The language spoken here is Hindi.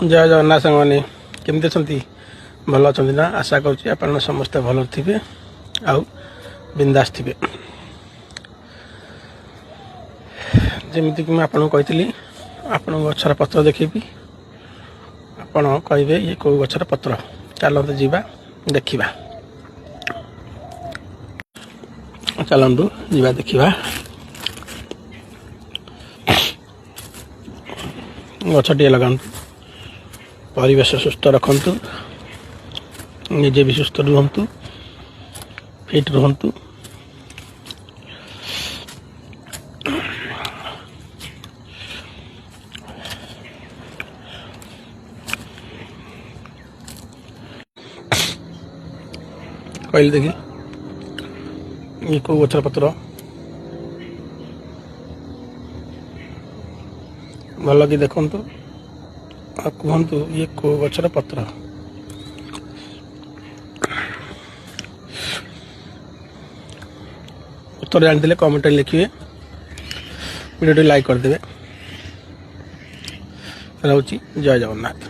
जय जगन्नाथ सांगने केमती अच्छा भल अच्छा ना आशा कर समस्ते भल थे आउ बिंदास थे जमीक मुझे आपको कही आपण गचर पत्र देखी आपण कहे ये कौ गचर पत्र चलते जीवा देखा चलतु जीवा देखा गछटे लगातु परिवेश सुस्थ रखु निजे भी सुस्थ रुहतु फिट रुहतु कहले देखी ये कौ गछर पत्र भल कि देखु कहतु ये कौ गछर पत्र उत्तर जानते कमेंट लिखिए वीडियो लाइक करदे। रोची जय जगन्नाथ।